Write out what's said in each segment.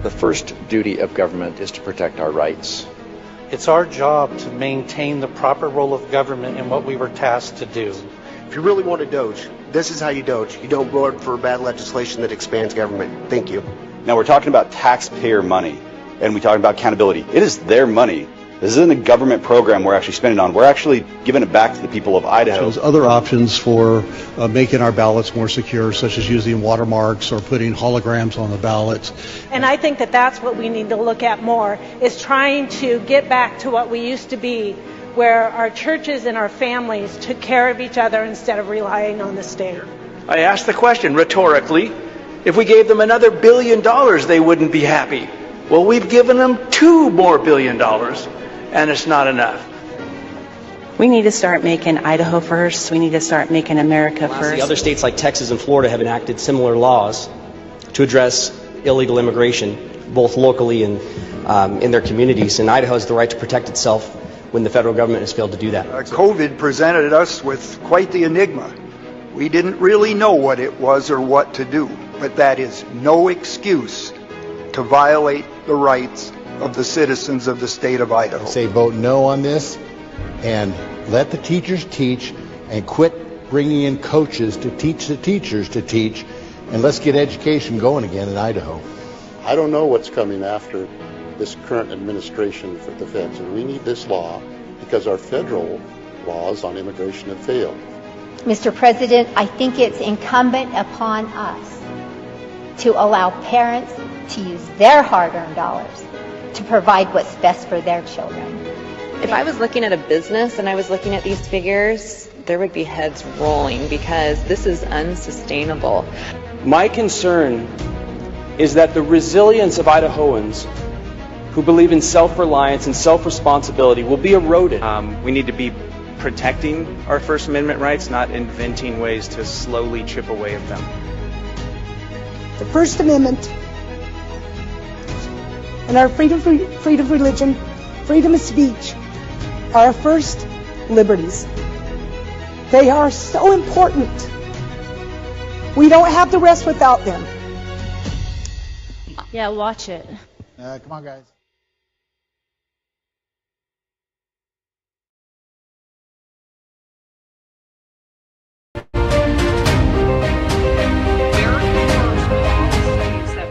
The first duty of government is to protect our rights. It's our job to maintain the proper role of government in what we were tasked to do. If you really want to doge, this is how you doge. You don't vote for bad legislation that expands government. Thank you. Now we're talking about taxpayer money, and we're talking about accountability. It is their money. This isn't a government program we're actually spending on. We're actually giving it back to the people of Idaho. There's other options for making our ballots more secure, such as using watermarks or putting holograms on the ballots. And I think that that's what we need to look at more, is trying to get back to what we used to be, where our churches and our families took care of each other instead of relying on the state. I asked the question rhetorically, if we gave them another $1 billion, they wouldn't be happy. Well, we've given them $2 more billion, and it's not enough. We need to start making Idaho first. We need to start making America first. Other states like Texas and Florida have enacted similar laws to address illegal immigration, both locally and in their communities. And Idaho has the right to protect itself when the federal government has failed to do that. COVID presented us with quite the enigma. We didn't really know what it was or what to do, but that is no excuse to violate the rights of the citizens of the state of Idaho. Say vote no on this and let the teachers teach and quit bringing in coaches to teach the teachers to teach, and let's get education going again in Idaho. I don't know what's coming after this current administration for the feds, and we need this law because our federal laws on immigration have failed. Mr. President, I think it's incumbent upon us to allow parents to use their hard-earned dollars to provide what's best for their children. If I was looking at a business and I was looking at these figures, there would be heads rolling because this is unsustainable. My concern is that the resilience of Idahoans who believe in self-reliance and self-responsibility will be eroded. We need to be protecting our First Amendment rights, not inventing ways to slowly chip away at them. The First Amendment and our freedom of religion, freedom of speech are our first liberties. They are so important. We don't have the rest without them. Yeah, watch it. Come on, guys.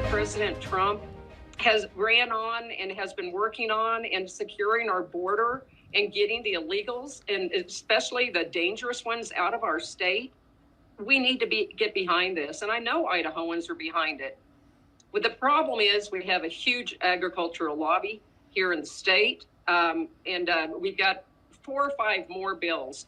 President Trump has ran on and has been working on and securing our border and getting the illegals and especially the dangerous ones out of our state. We need to get behind this, and I know Idahoans are behind it. But the problem is we have a huge agricultural lobby here in the state, and we've got 4 or 5 more bills.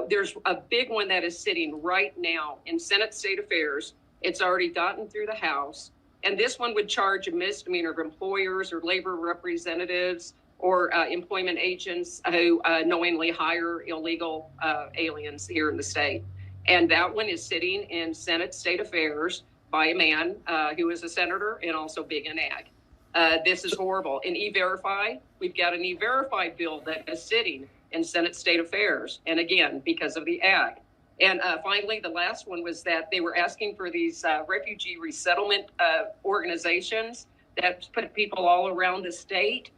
There's a big one that is sitting right now in Senate State Affairs. It's already gotten through the House. And this one would charge a misdemeanor of employers or labor representatives or employment agents who knowingly hire illegal aliens here in the state. And that one is sitting in Senate State Affairs by a man who is a senator and also big in ag. This is horrible. In E-Verify, we've got an E-Verify bill that is sitting in Senate State Affairs. And again, because of the ag. And finally, the last one was that they were asking for these refugee resettlement organizations that put people all around the state.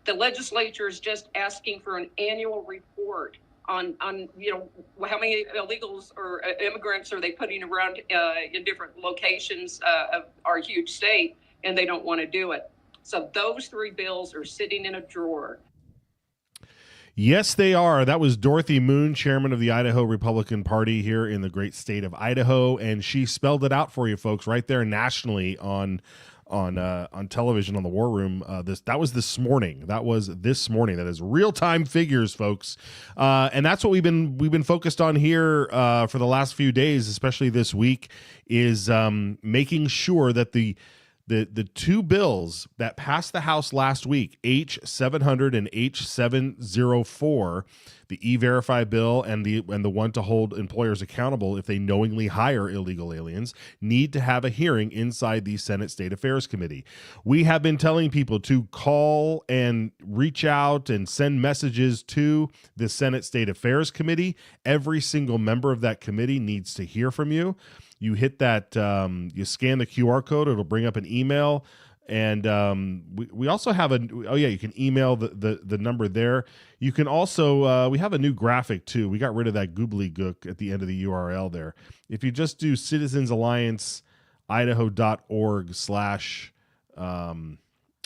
The legislature is just asking for an annual report on how many illegals or immigrants are they putting around in different locations of our huge state, and they don't want to do it. So those 3 bills are sitting in a drawer. Yes, they are. That was Dorothy Moon, chairman of the Idaho Republican Party here in the great state of Idaho, and she spelled it out for you folks right there nationally on television on the War Room. That was this morning. That is real-time figures, folks, and that's what we've been focused on here for the last few days, especially this week, is making sure that the 2 bills that passed the House last week, H700 and H704, the E-Verify bill and the one to hold employers accountable if they knowingly hire illegal aliens, need to have a hearing inside the Senate State Affairs Committee. We have been telling people to call and reach out and send messages to the Senate State Affairs Committee. Every single member of that committee needs to hear from you. You hit that, you scan the QR code, it'll bring up an email, And we also have you can email the number there. You can also, we have a new graphic too. We got rid of that gobbledygook at the end of the URL there. If you just do citizensallianceidaho.org /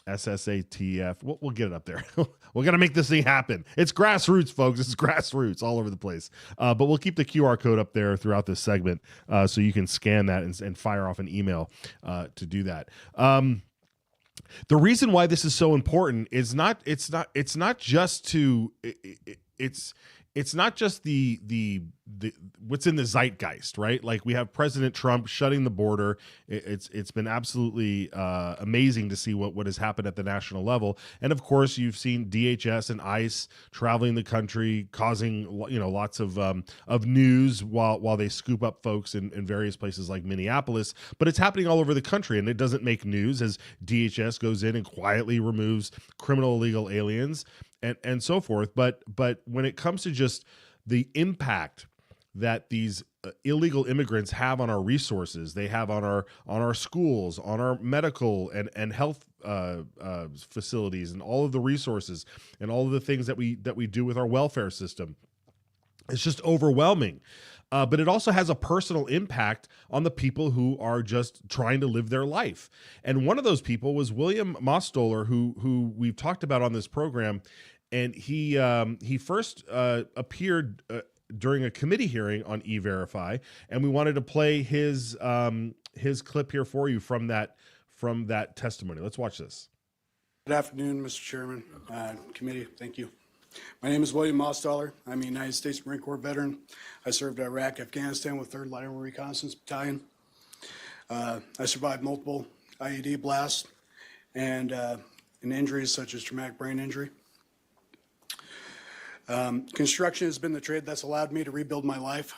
SSATF. We'll get it up there. We're going to make this thing happen. It's grassroots, folks. It's grassroots all over the place. But we'll keep the QR code up there throughout this segment so you can scan that and fire off an email to do that. The reason why this is so important is it's not just the what's in the zeitgeist, right? Like we have President Trump shutting the border. It's been absolutely amazing to see what has happened at the national level. And of course, you've seen DHS and ICE traveling the country, causing lots of news while they scoop up folks in various places like Minneapolis. But it's happening all over the country, and it doesn't make news as DHS goes in and quietly removes criminal illegal aliens and so forth. But when it comes to just the impact that these illegal immigrants have on our resources, they have on our schools, on our medical and health facilities, and all of the resources and all of the things that we do with our welfare system, it's just overwhelming. But it also has a personal impact on the people who are just trying to live their life. And one of those people was William Mostoller, who we've talked about on this program. And he first appeared during a committee hearing on E-Verify, and we wanted to play his clip here for you from that testimony. Let's watch this. Good afternoon, Mr. Chairman, committee. Thank you. My name is William Mostoller. I'm a United States Marine Corps veteran. I served Iraq, Afghanistan with 3rd Lateral Reconnaissance Battalion. I survived multiple IED blasts and injuries such as traumatic brain injury. Construction has been the trade that's allowed me to rebuild my life.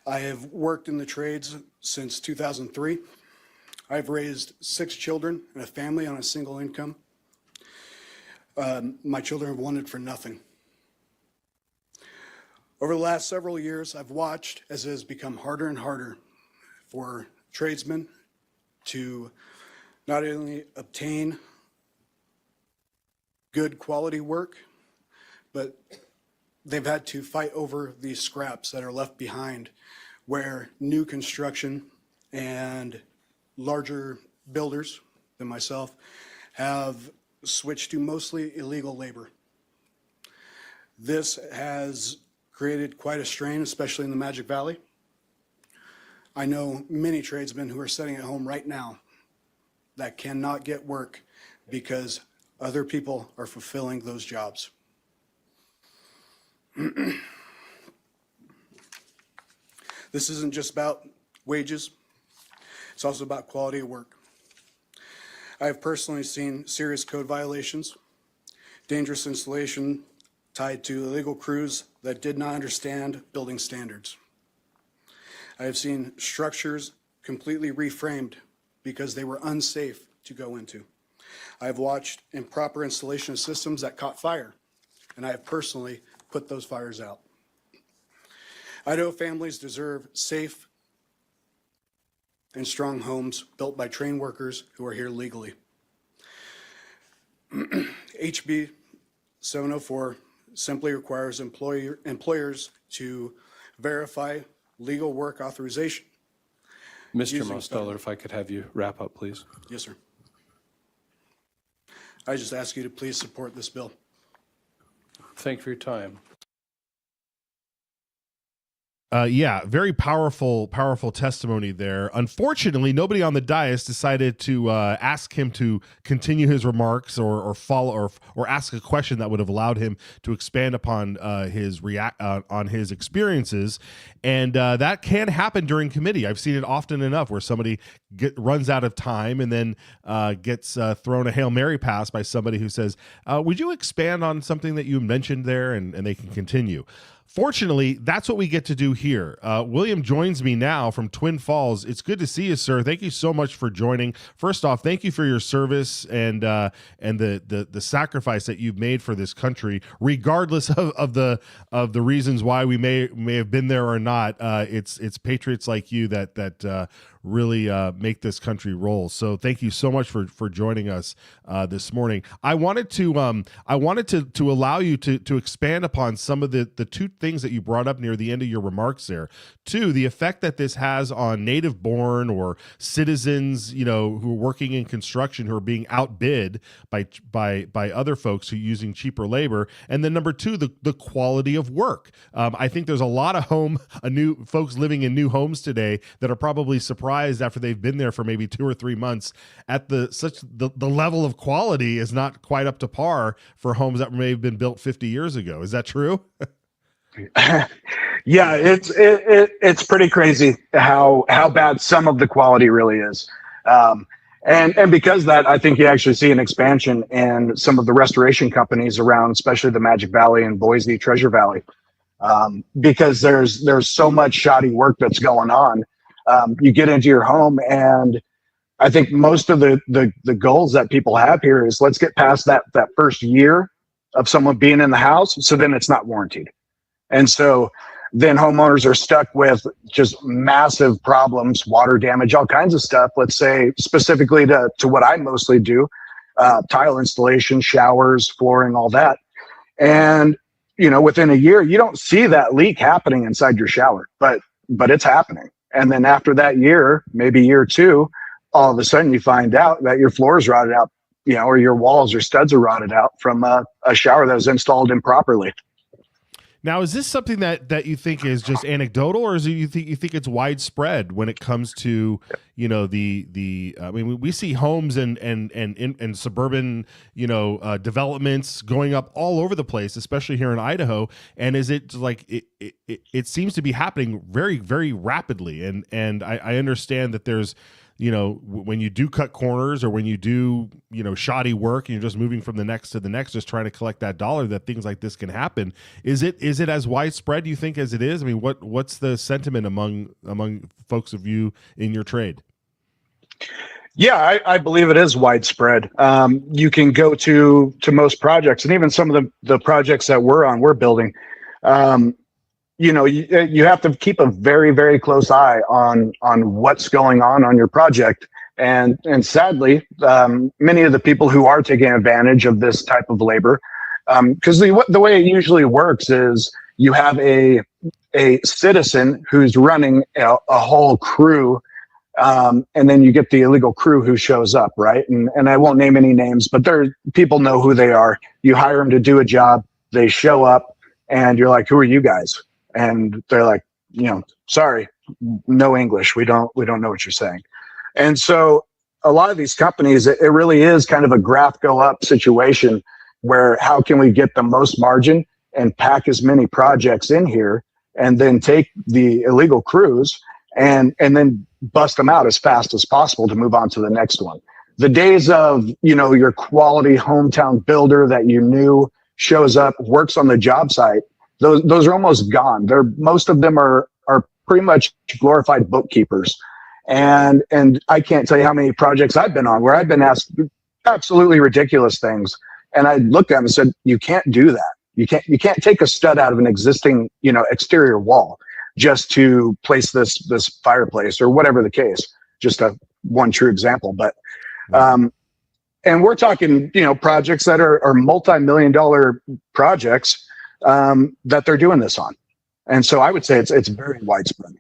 I have worked in the trades since 2003. I've raised 6 children and a family on a single income. My children have wanted for nothing. Over the last several years, I've watched as it has become harder and harder for tradesmen to not only obtain good quality work, but they've had to fight over these scraps that are left behind, where new construction and larger builders than myself have switched to mostly illegal labor. This has created quite a strain, especially in the Magic Valley. I know many tradesmen who are sitting at home right now that cannot get work because other people are fulfilling those jobs. This isn't just about wages, it's also about quality of work. I have personally seen serious code violations, dangerous installation tied to illegal crews that did not understand building standards. I have seen structures completely reframed because they were unsafe to go into. I have watched improper installation of systems that caught fire, and I have personally put those fires out. Idaho families deserve safe and strong homes built by trained workers who are here legally. HB 704 simply requires employers to verify legal work authorization. Mr. Mostoller, if I could have you wrap up, please. Yes, sir. I just ask you to please support this bill. Thank you for your time. Very powerful testimony there. Unfortunately, nobody on the dais decided to ask him to continue his remarks or follow or ask a question that would have allowed him to expand upon on his experiences, and that can happen during committee. I've seen it often enough where somebody runs out of time and then gets thrown a Hail Mary pass by somebody who says, "Would you expand on something that you mentioned there?" and they can continue. Fortunately, that's what we get to do here. William joins me now from Twin Falls. It's good to see you, sir. Thank you so much for joining. First off, thank you for your service and the sacrifice that you've made for this country, regardless of the reasons why we may have been there or not. It's patriots like you that really make this country roll. So thank you so much for joining us this morning. I wanted to allow you to expand upon some of the two things that you brought up near the end of your remarks there. Two, the effect that this has on native born or citizens, who are working in construction, who are being outbid by other folks who are using cheaper labor. And then number two, the quality of work. I think there's a lot of new folks living in new homes today that are probably surprised after they've been there for maybe 2 or 3 months at the level of quality is not quite up to par for homes that may have been built 50 years ago. Is that true? Yeah, it's pretty crazy how bad some of the quality really is. And because of that, I think you actually see an expansion in some of the restoration companies around, especially the Magic Valley and Boise, Treasure Valley, because there's so much shoddy work that's going on. You get into your home, and I think most of the goals that people have here is let's get past that first year of someone being in the house, so then it's not warranted. And so then homeowners are stuck with just massive problems, water damage, all kinds of stuff. Let's say specifically to what I mostly do, tile installation, showers, flooring, all that. And, within a year, you don't see that leak happening inside your shower, but it's happening. And then after that year, maybe year two, all of a sudden you find out that your floor is rotted out, or your walls or studs are rotted out from a shower that was installed improperly. Now, is this something that you think is just anecdotal, or is it you think it's widespread when it comes to we see homes and suburban developments going up all over the place, especially here in Idaho, and is it like it seems to be happening very, very rapidly, and I understand that there's when you do cut corners or when you do, shoddy work and you're just moving from the next to the next, just trying to collect that dollar, that things like this can happen. Is it as widespread, do you think, as it is? I mean, what's the sentiment among folks of you in your trade? Yeah, I believe it is widespread. You can go to most projects, and even some of the projects that we're building, you have to keep a very, very close eye on what's going on your project. And sadly, many of the people who are taking advantage of this type of labor, because the way it usually works is you have a citizen who's running a whole crew, and then you get the illegal crew who shows up, right? And I won't name any names, but people know who they are. You hire them to do a job, they show up, and you're like, who are you guys? And they're like, sorry, no English. We don't know what you're saying. And so a lot of these companies, it really is kind of a graph go up situation where how can we get the most margin and pack as many projects in here and then take the illegal crews and then bust them out as fast as possible to move on to the next one. The days of, your quality hometown builder that you knew shows up, works on the job site, those are almost gone. Most of them are pretty much glorified bookkeepers. And I can't tell you how many projects I've been on where I've been asked absolutely ridiculous things. And I looked at them and said, you can't do that. You can't take a stud out of an existing, exterior wall just to place this fireplace or whatever the case. Just one true example. But and we're talking, projects that are multi-million-dollar projects that they're doing this on. And so I would say it's very widespread.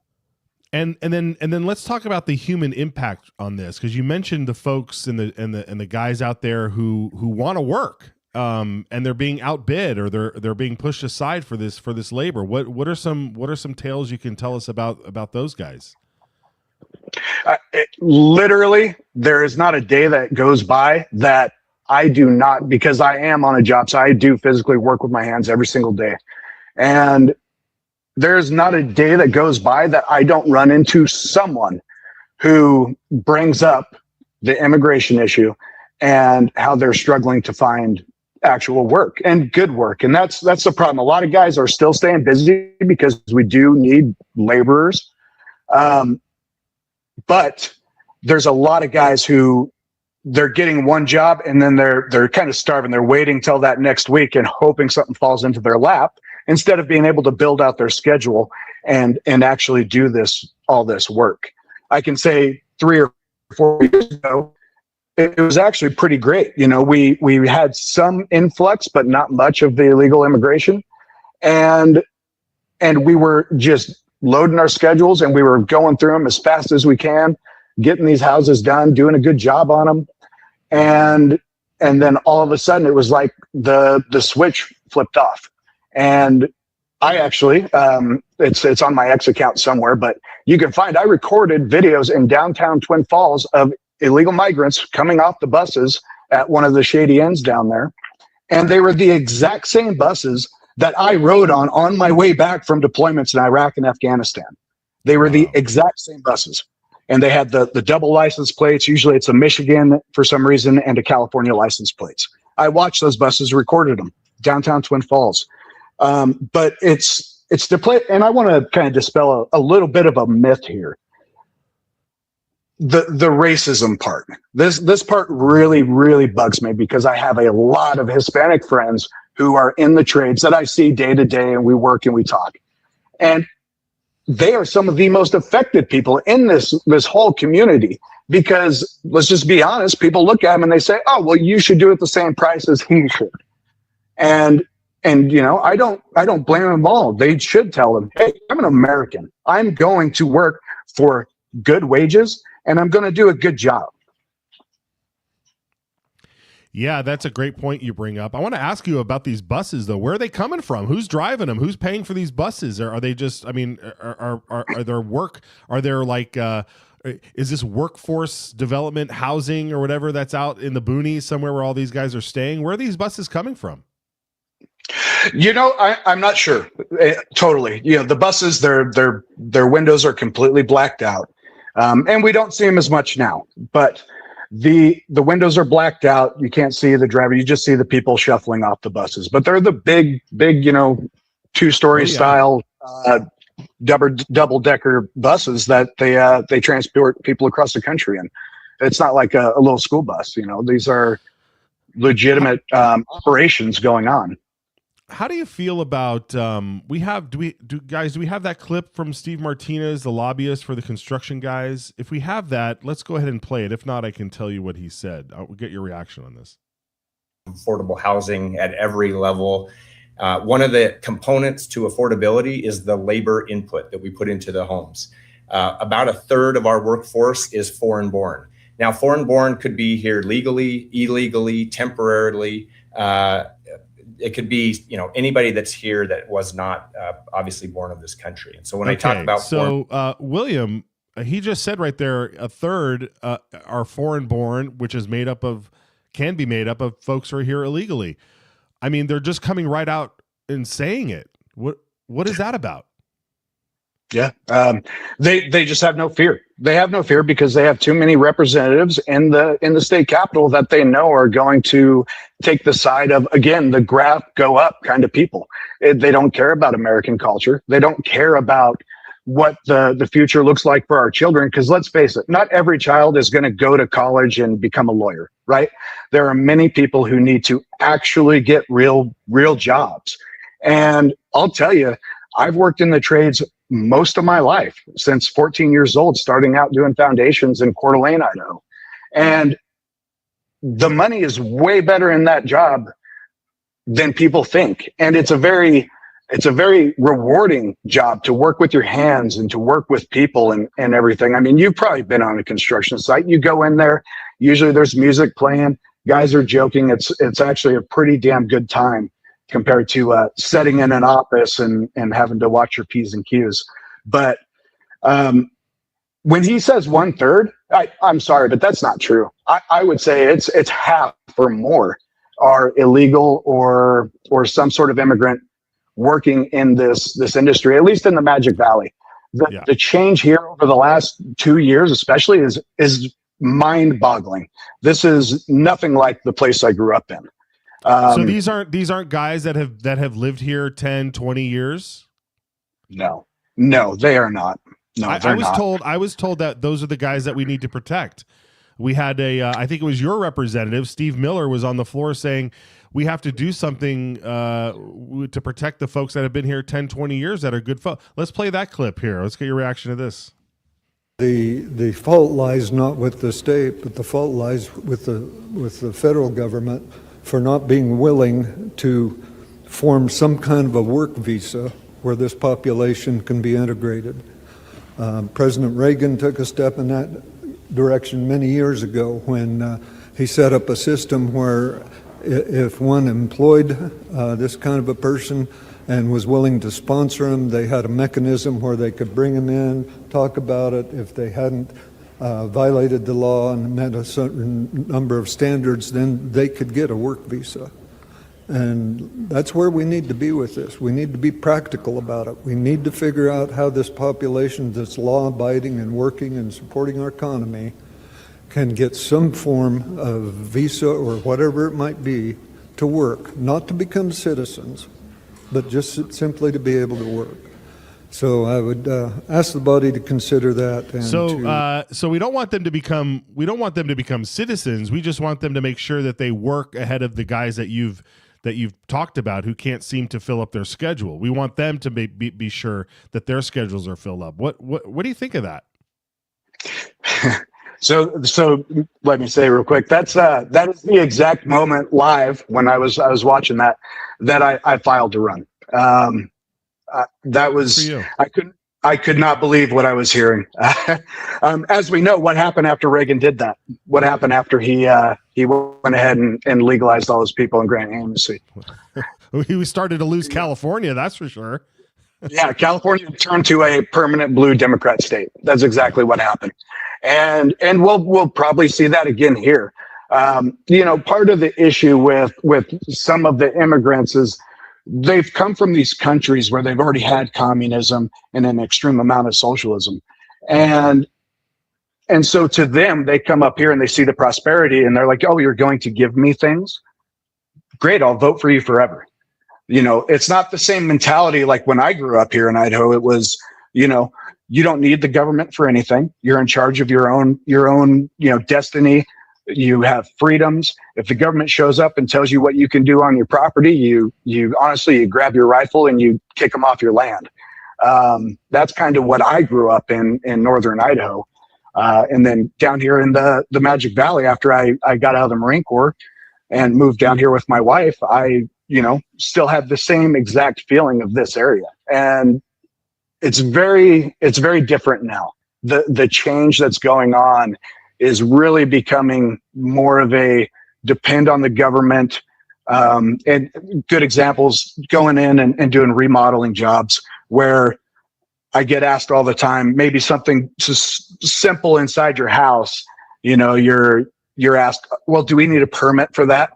And then let's talk about the human impact on this, because you mentioned the folks and the guys out there who want to work, and they're being outbid or they're being pushed aside for this labor. What are some tales you can tell us about those guys? Literally, there is not a day that goes by that I do not, because I am on a job, so I do physically work with my hands every single day. And there's not a day that goes by that I don't run into someone who brings up the immigration issue and how they're struggling to find actual work and good work. And that's the problem. A lot of guys are still staying busy because we do need laborers. But there's a lot of guys who they're getting one job and then they're kind of starving. They're waiting till that next week and hoping something falls into their lap instead of being able to build out their schedule and actually do all this work. I can say 3 or 4 years ago, it was actually pretty great. You know, we had some influx, but not much of the illegal immigration. And we were just loading our schedules and we were going through them as fast as we can, getting these houses done, doing a good job on them. And then all of a sudden it was like the switch flipped off. And I actually, it's on my X account somewhere, but you can find, I recorded videos in downtown Twin Falls of illegal migrants coming off the buses at one of the shady ends down there. And they were the exact same buses that I rode on my way back from deployments in Iraq and Afghanistan. They were the exact same buses. And they had the double license plates. Usually it's a Michigan for some reason and a California license plates. I watched those buses, recorded them, downtown Twin Falls. But it's the play, and I want to kind of dispel a little bit of a myth here. The racism part. This part really, really bugs me because I have a lot of Hispanic friends who are in the trades that I see day to day, and we work and we talk. And they are some of the most affected people in this whole community because, let's just be honest, people look at them and they say, oh, well, you should do it the same price as he should. And you know, I don't blame them all. They should tell them, hey, I'm an American. I'm going to work for good wages and I'm going to do a good job. Yeah, that's a great point you bring up. I want to ask you about these buses, though. Where are they coming from? Who's driving them? Who's paying for these buses? Or are they just, I mean, are there work? Are there like, is this workforce development housing or whatever that's out in the boonies somewhere where all these guys are staying? Where are these buses coming from? You know, I'm not sure. Totally. You know, the buses, their windows are completely blacked out. And we don't see them as much now, but the windows are blacked out. You can't see the driver. You just see the people shuffling off the buses, but they're the big, you know, 2-story style, double decker buses that they transport people across the country in. It's not like a little school bus. You know, these are legitimate operations going on. How do you feel about do we have that clip from Steve Martinez, the lobbyist for the construction guys? If we have that, let's go ahead and play it. If not, I can tell you what he said. I'll get your reaction on this. Affordable housing at every level. One of the components to affordability is the labor input that we put into the homes. About a third of our workforce is foreign born. Now, foreign born could be here legally, illegally, temporarily. It could be, you know, anybody that's here that was not obviously born of this country. And so when I talk about William, he just said right there, a third are foreign born, which is can be made up of folks who are here illegally. I mean, they're just coming right out and saying it. What is that about? Yeah, they just have no fear. They have no fear because they have too many representatives in the state capitol that they know are going to take the side of, again, the graph go up kind of people. They don't care about American culture. They don't care about what the future looks like for our children. Because let's face it, not every child is going to go to college and become a lawyer, right? There are many people who need to actually get real jobs. And I'll tell you, I've worked in the trades most of my life, since 14 years old, starting out doing foundations in Coeur d'Alene, Idaho. And the money is way better in that job than people think. And it's a very rewarding job to work with your hands and to work with people and everything. I mean, you've probably been on a construction site. You go in there, usually there's music playing, guys are joking. It's actually a pretty damn good time compared to sitting in an office and having to watch your P's and Q's. But when he says 1/3, I'm sorry, but that's not true. I would say it's half or more are illegal or some sort of immigrant working in this industry, at least in the Magic Valley. The change here over the last 2 years, especially, is mind-boggling. This is nothing like the place I grew up in. So these aren't guys that have lived here 10, 20 years? No, they are not. No, I was told that those are the guys that we need to protect. We had I think it was your representative, Steve Miller, was on the floor saying we have to do something to protect the folks that have been here 10, 20 years that are good folks. Let's play that clip here. Let's get your reaction to this. The fault lies not with the state, but the fault lies with the federal government for not being willing to form some kind of a work visa where this population can be integrated. President Reagan took a step in that direction many years ago when he set up a system where if one employed this kind of a person and was willing to sponsor them, they had a mechanism where they could bring them in, talk about it. If they hadn't violated the law and met a certain number of standards, then they could get a work visa. And that's where we need to be with this. We need to be practical about it. We need to figure out how this population that's law-abiding and working and supporting our economy can get some form of visa or whatever it might be to work, not to become citizens, but just simply to be able to work. So I would ask the body to consider that. And so we don't want them to become citizens. We just want them to make sure that they work ahead of the guys that you've talked about who can't seem to fill up their schedule. We want them to be sure that their schedules are filled up. What do you think of that? So let me say real quick, that is the exact moment live when I was watching that I filed to run. That was, I could not believe what I was hearing. As we know, what happened after Reagan did that? What happened after he went ahead and legalized all those people and granted amnesty? We started to lose California, that's for sure. Yeah, California turned to a permanent blue Democrat state. That's exactly what happened. And we'll probably see that again here. Part of the issue with some of the immigrants is they've come from these countries where they've already had communism and an extreme amount of socialism. And so to them, they come up here and they see the prosperity and they're like, oh, you're going to give me things? Great, I'll vote for you forever. It's not the same mentality like when I grew up here in Idaho. It was, you don't need the government for anything. You're in charge of your own, destiny. You have freedoms. If the government shows up and tells you what you can do on your property, you honestly, you grab your rifle and you kick them off your land. That's kind of what I grew up in northern Idaho. And then down here in the Magic Valley, after I got out of the Marine Corps and moved down here with my wife, I still have the same exact feeling of this area. And it's very different now. The change that's going on is really becoming more of a depend on the government. And good examples, going in and doing remodeling jobs where I get asked all the time, maybe something just simple inside your house, you're asked, well, do we need a permit for that?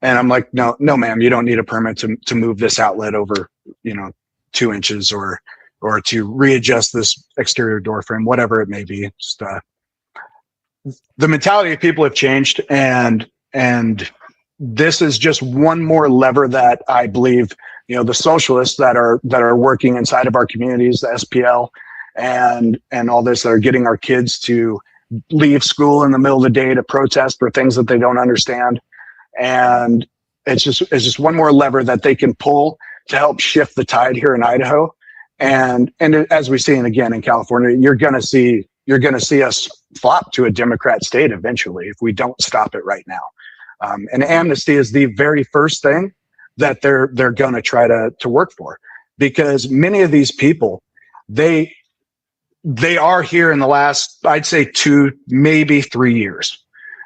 And I'm like, no, ma'am, you don't need a permit to move this outlet over, 2 inches or to readjust this exterior door frame, whatever it may be. Just, the mentality of people have changed, and this is just one more lever that I believe, the socialists that are working inside of our communities, the SPL and all this, that are getting our kids to leave school in the middle of the day to protest for things that they don't understand. And it's just one more lever that they can pull to help shift the tide here in Idaho. And as we see it again in California, you're going to see us flop to a Democrat state eventually if we don't stop it right now. And amnesty is the very first thing that they're going to try to work for, because many of these people, they are here in the last, I'd say 2, maybe 3 years.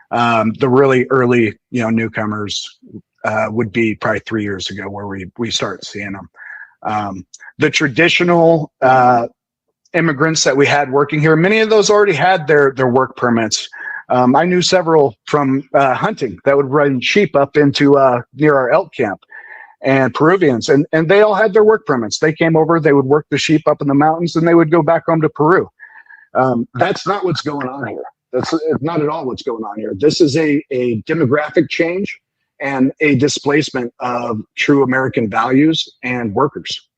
The really early, newcomers would be probably 3 years ago where we start seeing them. The traditional immigrants that we had working here, many of those already had their work permits. I knew several from hunting that would run sheep up into near our elk camp, and Peruvians, and they all had their work permits. They came over, they would work the sheep up in the mountains, and they would go back home to Peru. That's not what's going on here. That's not at all what's going on here. This is a demographic change and a displacement of true American values and workers.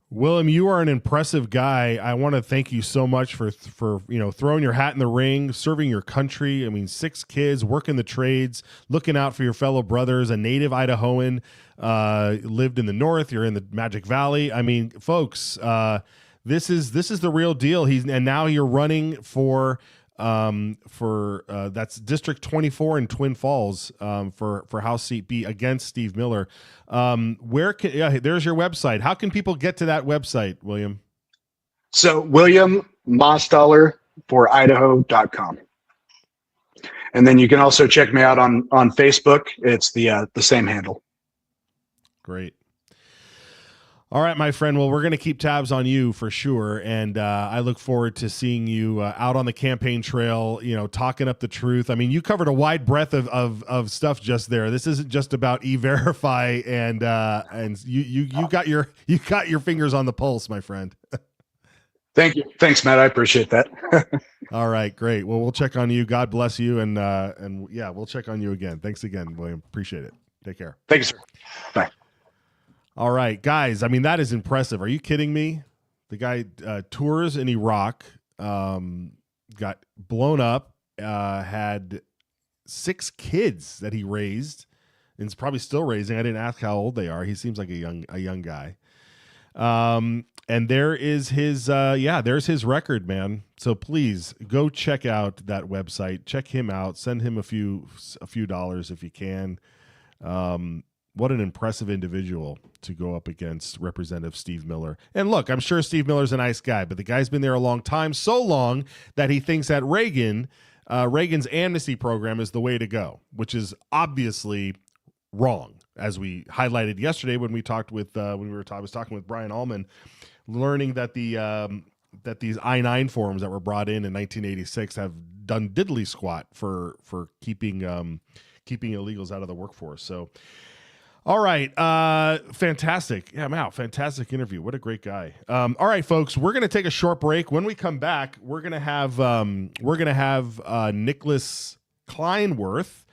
Willem, you are an impressive guy. I want to thank you so much for throwing your hat in the ring, serving your country. I mean, 6 kids, working the trades, looking out for your fellow brothers, a native Idahoan, lived in the north, you're in the Magic Valley. I mean, folks, This is the real deal. And now you're running for that's District 24 in Twin Falls for House Seat B against Steve Miller. There's your website. How can people get to that website, William? So William Mostaller for Idaho.com. And then you can also check me out on Facebook. It's the same handle. Great. All right, my friend. Well, we're going to keep tabs on you for sure. And I look forward to seeing you out on the campaign trail, talking up the truth. I mean, you covered a wide breadth of stuff just there. This isn't just about E-Verify and you got your fingers on the pulse, my friend. Thank you. Thanks, Matt. I appreciate that. All right, great. Well, we'll check on you. God bless you. And yeah, we'll check on you again. Thanks again, William. Appreciate it. Take care. Thank you, sir. Bye. All right, guys. I mean, that is impressive. Are you kidding me? The guy tours in Iraq, got blown up, had 6 kids that he raised, and is probably still raising. I didn't ask how old they are. He seems like a young guy. And there is his there's his record, man. So please go check out that website. Check him out. Send him a few dollars if you can. What an impressive individual to go up against Representative Steve Miller. And look, I'm sure Steve Miller's a nice guy, but the guy's been there a long time, so long that he thinks that Reagan's amnesty program is the way to go, which is obviously wrong, as we highlighted yesterday when we talked with I was talking with Brian Allman, learning that that these I-9 forms that were brought in 1986 have done diddly squat for keeping illegals out of the workforce. So, all right, fantastic. Yeah, Mal, fantastic interview. What a great guy. All right, folks, we're gonna take a short break. When we come back, we're gonna have Nicholas Kleinworth.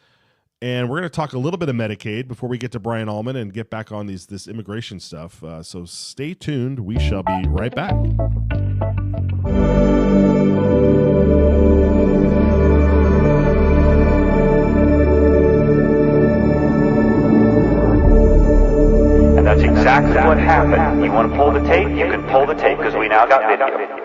And we're going to talk a little bit of Medicaid before we get to Brian Allman and get back on this immigration stuff. So stay tuned. We shall be right back. And that's exactly what happened. You want to pull the tape? You can pull the tape because we now got video.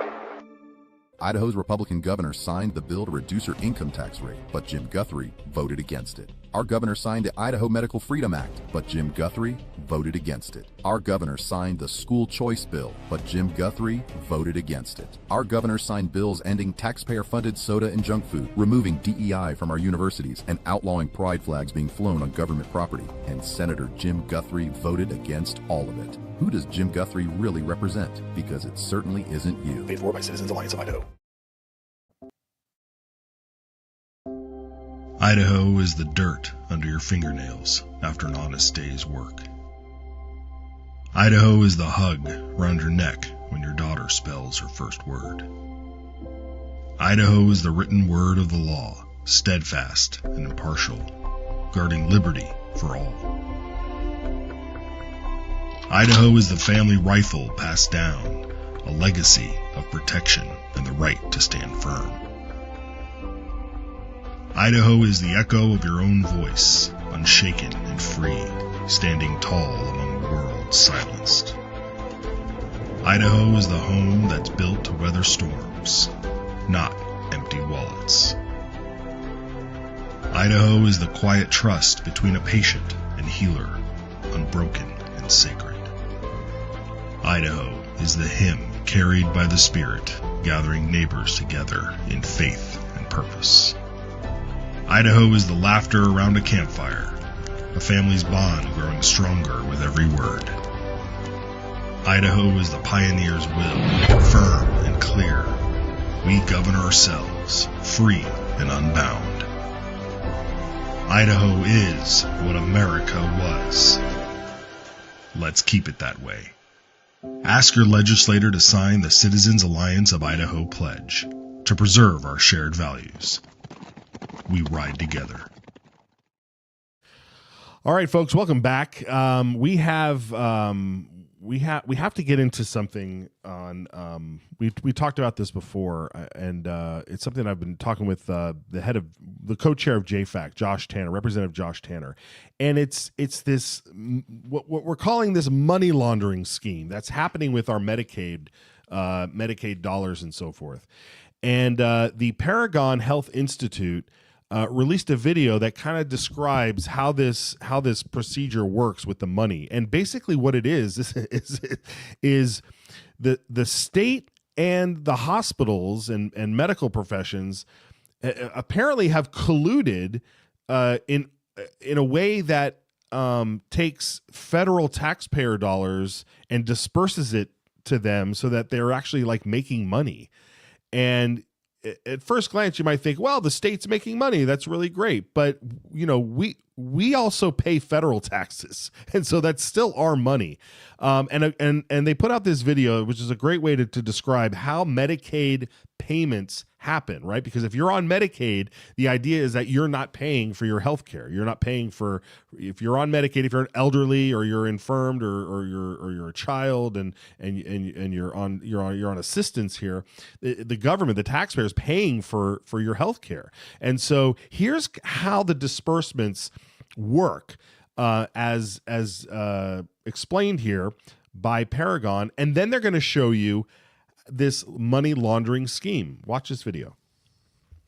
Idaho's Republican governor signed the bill to reduce her income tax rate, but Jim Guthrie voted against it. Our governor signed the Idaho Medical Freedom Act, but Jim Guthrie voted against it. Our governor signed the school choice bill, but Jim Guthrie voted against it. Our governor signed bills ending taxpayer-funded soda and junk food, removing DEI from our universities, and outlawing pride flags being flown on government property. And Senator Jim Guthrie voted against all of it. Who does Jim Guthrie really represent? Because it certainly isn't you. Paid for by Citizens Alliance of Idaho. Idaho is the dirt under your fingernails after an honest day's work. Idaho is the hug around your neck when your daughter spells her first word. Idaho is the written word of the law, steadfast and impartial, guarding liberty for all. Idaho is the family rifle passed down, a legacy of protection and the right to stand firm. Idaho is the echo of your own voice, unshaken and free, standing tall among the world's silenced. Idaho is the home that's built to weather storms, not empty wallets. Idaho is the quiet trust between a patient and healer, unbroken and sacred. Idaho is the hymn carried by the Spirit, gathering neighbors together in faith and purpose. Idaho is the laughter around a campfire, a family's bond growing stronger with every word. Idaho is the pioneer's will, firm and clear. We govern ourselves, free and unbound. Idaho is what America was. Let's keep it that way. Ask your legislator to sign the Citizens Alliance of Idaho pledge to preserve our shared values. We ride together. All right, folks, welcome back. We have to get into something on. We talked about this before, and it's something I've been talking with the co-chair of JFAC, Josh Tanner, Representative Josh Tanner, and it's this what we're calling this money laundering scheme that's happening with our Medicaid Medicaid dollars and so forth. And the Paragon Health Institute released a video that kind of describes how this procedure works with the money. And basically what it is the state and the hospitals and medical professions apparently have colluded in a way that takes federal taxpayer dollars and disperses it to them so that they're actually like making money. And at first glance, you might think, well, the state's making money. That's really great. But, you know, we also pay federal taxes. And so that's still our money. And they put out this video, which is a great way to describe how Medicaid payments happen, right? Because if you're on Medicaid, the idea is that you're not paying for your health care. You're not paying for, if you're on Medicaid, if you're an elderly or you're infirmed or you're a child and you're on assistance here, the government, the taxpayer is paying for your health care. And so here's how the disbursements work as explained here by Paragon. And then they're going to show you this money laundering scheme. Watch this video.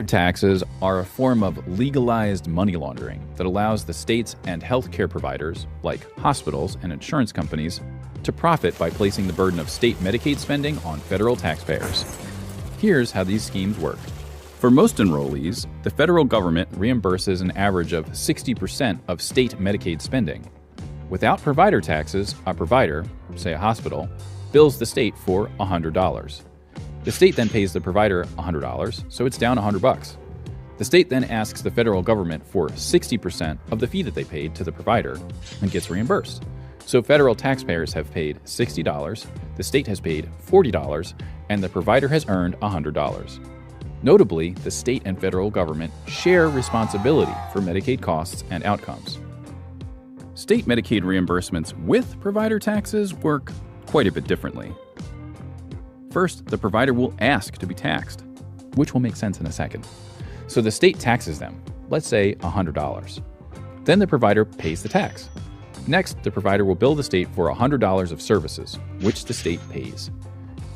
Taxes are a form of legalized money laundering that allows the states and healthcare providers, like hospitals and insurance companies, to profit by placing the burden of state Medicaid spending on federal taxpayers. Here's how these schemes work. For most enrollees, the federal government reimburses an average of 60% of state Medicaid spending. Without provider taxes, a provider, say a hospital, bills the state for $100. The state then pays the provider $100, so it's down $100. The state then asks the federal government for 60% of the fee that they paid to the provider and gets reimbursed. So federal taxpayers have paid $60, the state has paid $40, and the provider has earned $100. Notably, the state and federal government share responsibility for Medicaid costs and outcomes. State Medicaid reimbursements with provider taxes work quite a bit differently. First, the provider will ask to be taxed, which will make sense in a second. So the state taxes them, let's say $100. Then the provider pays the tax. Next, the provider will bill the state for $100 of services, which the state pays.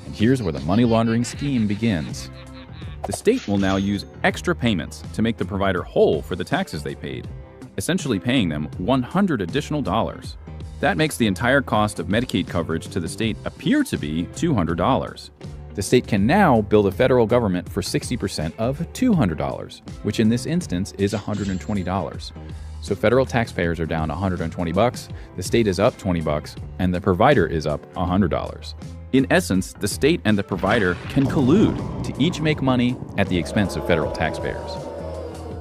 And here's where the money laundering scheme begins. The state will now use extra payments to make the provider whole for the taxes they paid, essentially paying them $100 additional dollars. That makes the entire cost of Medicaid coverage to the state appear to be $200. The state can now bill the federal government for 60% of $200, which in this instance is $120. So federal taxpayers are down $120, the state is up $20, and the provider is up $100. In essence, the state and the provider can collude to each make money at the expense of federal taxpayers.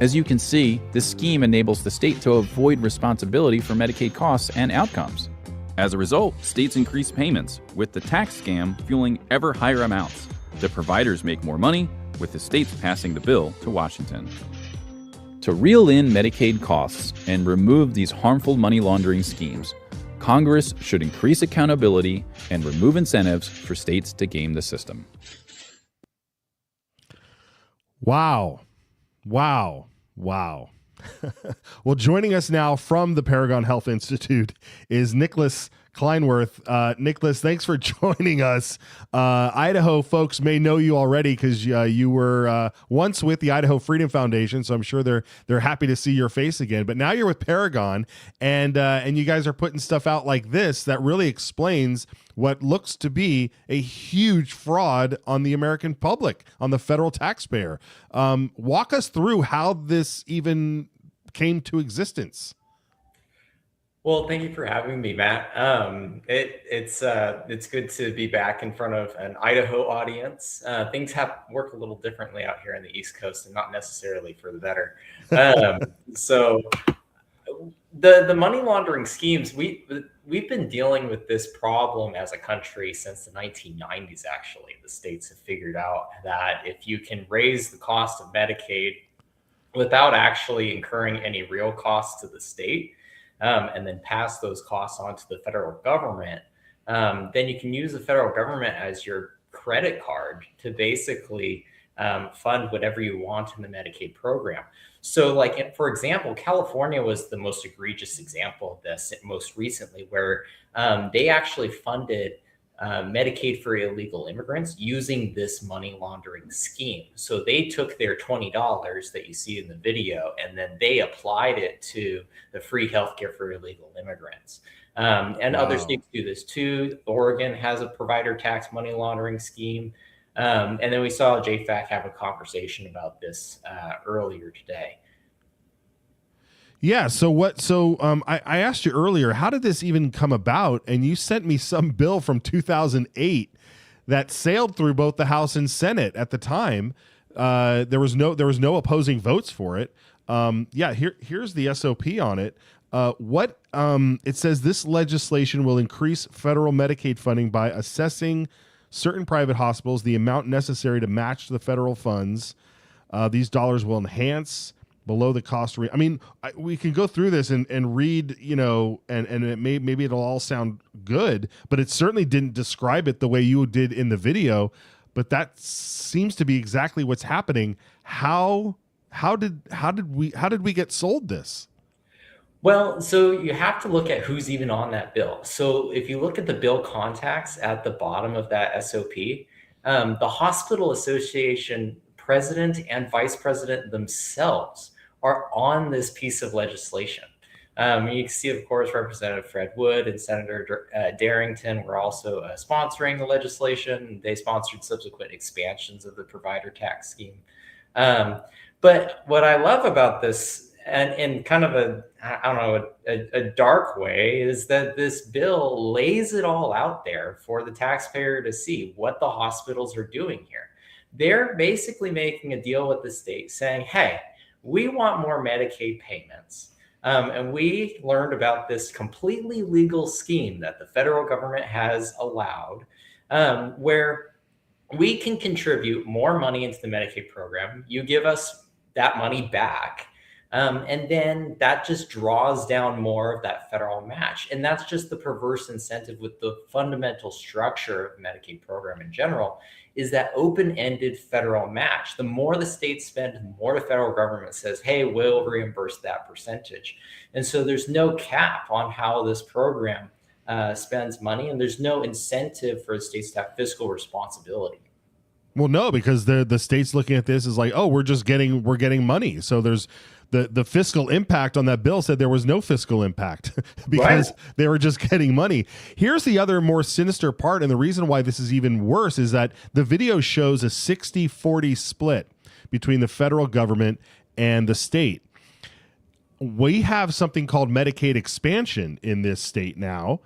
As you can see, this scheme enables the state to avoid responsibility for Medicaid costs and outcomes. As a result, states increase payments, with the tax scam fueling ever higher amounts. The providers make more money, with the states passing the bill to Washington. To reel in Medicaid costs and remove these harmful money laundering schemes, Congress should increase accountability and remove incentives for states to game the system. Wow. Wow. Well, joining us now from the Paragon Health Institute is Nicholas Kleinworth. Nicholas, thanks for joining us. Idaho folks may know you already because you were once with the Idaho Freedom Foundation, so I'm sure they're happy to see your face again. But now you're with Paragon, and you guys are putting stuff out like this that really explains what looks to be a huge fraud on the American public, on the federal taxpayer. Walk us through how this even came to existence. Well, thank you for having me, Matt. It's good to be back in front of an Idaho audience. Things work a little differently out here on the East Coast, and not necessarily for the better. So the money laundering schemes, we've been dealing with this problem as a country since the 1990s. Actually, the states have figured out that if you can raise the cost of Medicaid without actually incurring any real costs to the state, and then pass those costs on to the federal government, then you can use the federal government as your credit card to basically fund whatever you want in the Medicaid program. So for example, California was the most egregious example of this most recently, where they actually funded Medicaid for illegal immigrants using this money laundering scheme. So they took their $20 that you see in the video, and then they applied it to the free healthcare for illegal immigrants. And other states do this too. Oregon has a provider tax money laundering scheme. And then we saw JFAC have a conversation about this earlier today. Yeah. So I asked you earlier, how did this even come about? And you sent me some bill from 2008 that sailed through both the House and Senate at the time. There was no opposing votes for it. Here's the SOP on it. It says this legislation will increase federal Medicaid funding by assessing certain private hospitals the amount necessary to match the federal funds. These dollars will enhance below the cost. We can go through this and read, and maybe it'll all sound good, but it certainly didn't describe it the way you did in the video. But that seems to be exactly what's happening. How did we get sold this? Well, so you have to look at who's even on that bill. So if you look at the bill contacts at the bottom of that SOP, the Hospital Association president and vice president themselves are on this piece of legislation. You can see, of course, Representative Fred Wood and Senator Darrington were also sponsoring the legislation. They sponsored subsequent expansions of the provider tax scheme. But what I love about this, and in kind of a dark way, is that this bill lays it all out there for the taxpayer to see what the hospitals are doing here. They're basically making a deal with the state saying, hey, we want more Medicaid payments. And we learned about this completely legal scheme that the federal government has allowed, where we can contribute more money into the Medicaid program. You give us that money back. And then that just draws down more of that federal match. And that's just the perverse incentive with the fundamental structure of the Medicaid program in general, is that open-ended federal match. The more the states spend, the more the federal government says, hey, we'll reimburse that percentage. And so there's no cap on how this program spends money, and there's no incentive for the states to have fiscal responsibility. Well, no, because the state's looking at this as like, oh, we're getting money. So there's the fiscal impact on that bill said there was no fiscal impact because they were just getting money. Here's the other more sinister part, and the reason why this is even worse is that the video shows a 60-40 split between the federal government and the state. We have something called Medicaid expansion in this state now,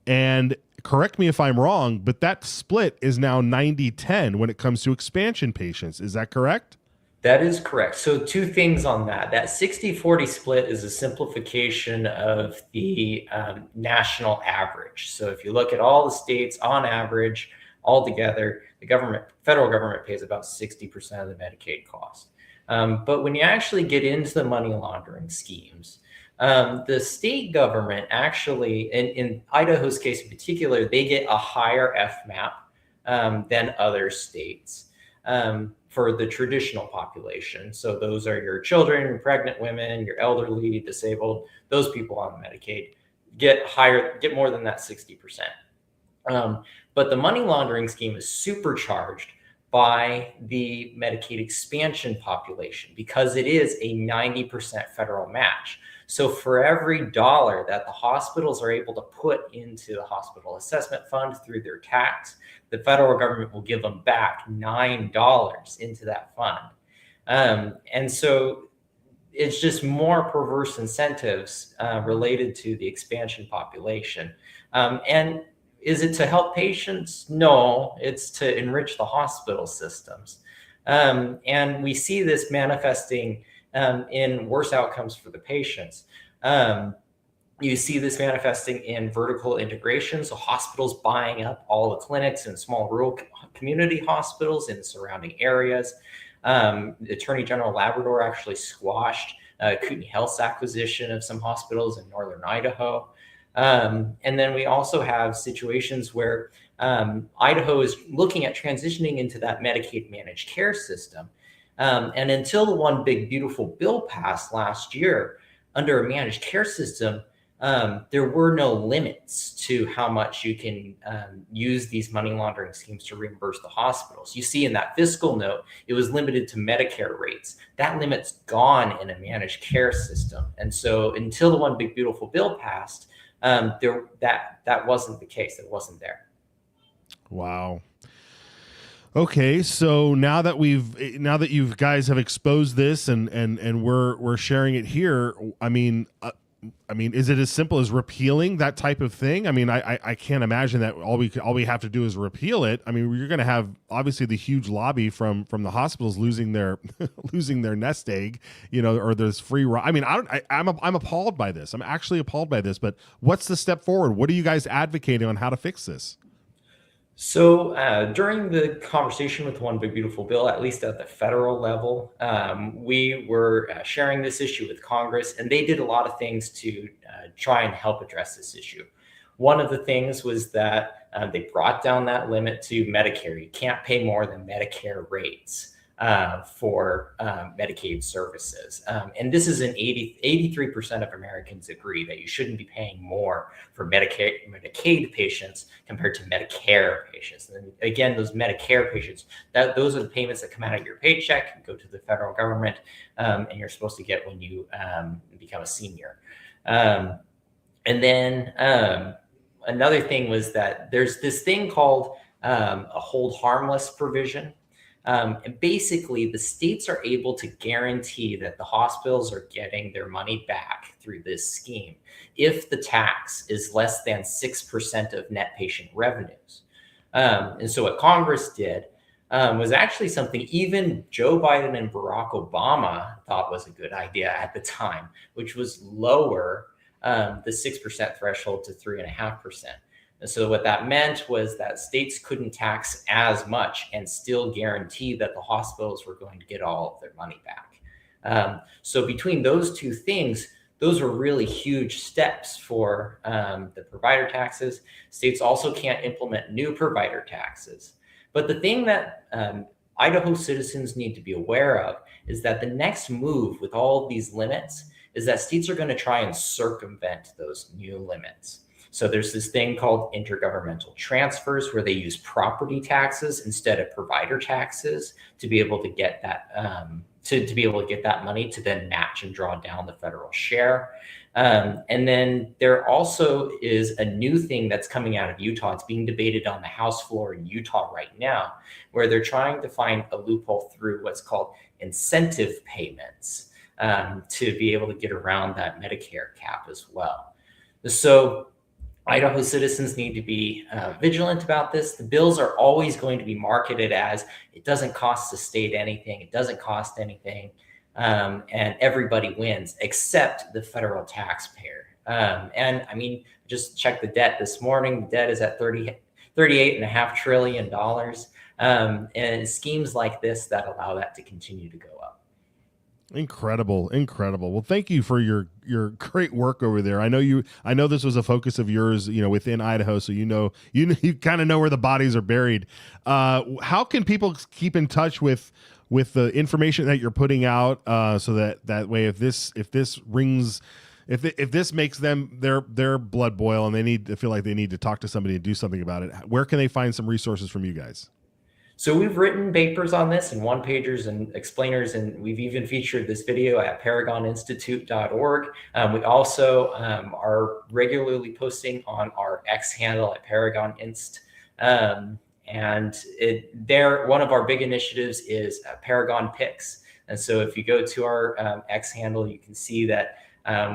and correct me if I'm wrong, but that split is now 90-10 when it comes to expansion patients. Is that correct? That is correct. So two things on that. That 60-40 split is a simplification of the national average. So if you look at all the states on average, all together, the federal government pays about 60% of the Medicaid cost. But when you actually get into the money laundering schemes, the state government actually, in Idaho's case in particular, they get a higher FMAP than other states. For the traditional population. So those are your children, your pregnant women, your elderly, disabled, those people on Medicaid get more than that 60%. But the money laundering scheme is supercharged by the Medicaid expansion population because it is a 90% federal match. So for every dollar that the hospitals are able to put into the hospital assessment fund through their tax, the federal government will give them back $9 into that fund. And so it's just more perverse incentives related to the expansion population. And is it to help patients? No, it's to enrich the hospital systems. And we see this manifesting in worse outcomes for the patients. You see this manifesting in vertical integration, so hospitals buying up all the clinics in small rural community hospitals in the surrounding areas. The Attorney General Labrador actually squashed Kootenai Health's acquisition of some hospitals in northern Idaho. And then we also have situations where Idaho is looking at transitioning into that Medicaid managed care system. And until the one big beautiful bill passed last year, under a managed care system, there were no limits to how much you can use these money laundering schemes to reimburse the hospitals. You see in that fiscal note, it was limited to Medicare rates. That limit's gone in a managed care system. And so until the One Big Beautiful Bill passed, that wasn't the case. It wasn't there. Wow. Okay, so now that you guys have exposed this and we're sharing it here, I mean, is it as simple as repealing that type of thing? I mean, I can't imagine that all we have to do is repeal it. I mean, you're going to have obviously the huge lobby from the hospitals losing their losing their nest egg, or there's free. I mean, I'm appalled by this. I'm actually appalled by this. But what's the step forward? What are you guys advocating on how to fix this? So during the conversation with One Big Beautiful Bill, at least at the federal level, we were sharing this issue with Congress, and they did a lot of things to try and help address this issue. One of the things was that they brought down that limit to Medicare. You can't pay more than Medicare rates for Medicaid services. And this is 83% of Americans agree that you shouldn't be paying more for Medicaid patients compared to Medicare patients. And again, those Medicare patients, those are the payments that come out of your paycheck and go to the federal government, and you're supposed to get when you become a senior. And then another thing was that there's this thing called a hold harmless provision. And basically, the states are able to guarantee that the hospitals are getting their money back through this scheme if the tax is less than 6% of net patient revenues. And so what Congress did was actually something even Joe Biden and Barack Obama thought was a good idea at the time, which was lower the 6% threshold to 3.5%. And so what that meant was that states couldn't tax as much and still guarantee that the hospitals were going to get all of their money back. So between those two things, those were really huge steps for the provider taxes. States also can't implement new provider taxes. But the thing that Idaho citizens need to be aware of is that the next move with all of these limits is that states are going to try and circumvent those new limits. So there's this thing called intergovernmental transfers where they use property taxes instead of provider taxes to be able to get that to be able to get that money to then match and draw down the federal share. And then there also is a new thing that's coming out of Utah. It's being debated on the House floor in Utah right now, where they're trying to find a loophole through what's called incentive payments to be able to get around that Medicare cap as well. So Idaho citizens need to be vigilant about this. The bills are always going to be marketed as it doesn't cost the state anything, it doesn't cost anything, and everybody wins except the federal taxpayer. And I mean, just check the debt this morning. The debt is at $38.5 trillion. And schemes like this that allow that to continue to go up. Incredible. Well, thank you for your great work over there. I know this was a focus of yours, within Idaho, so you kind of know where the bodies are buried. How can people keep in touch with the information that you're putting out, so that way if this makes them their blood boil and they feel like they need to talk to somebody and do something about it, where can they find some resources from you guys? So we've written papers on this and one-pagers and explainers, and we've even featured this video at paragoninstitute.org. We also are regularly posting on our X handle at ParagonInst. And one of our big initiatives is Paragon Picks. And so if you go to our X handle, you can see that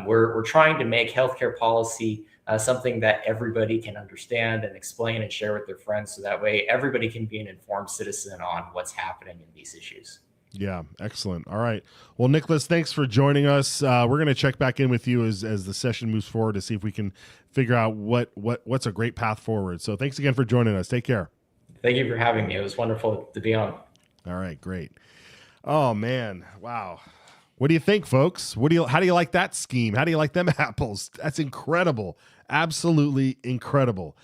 we're trying to make healthcare policy something that everybody can understand and explain and share with their friends, so that way everybody can be an informed citizen on what's happening in these issues. Yeah, excellent. All right. Well, Nicholas, thanks for joining us. We're going to check back in with you as the session moves forward to see if we can figure out what's a great path forward. So thanks again for joining us. Take care. Thank you for having me. It was wonderful to be on. All right, great. Oh man, wow. What do you think, folks? How do you like that scheme? How do you like them apples? That's incredible. Absolutely incredible.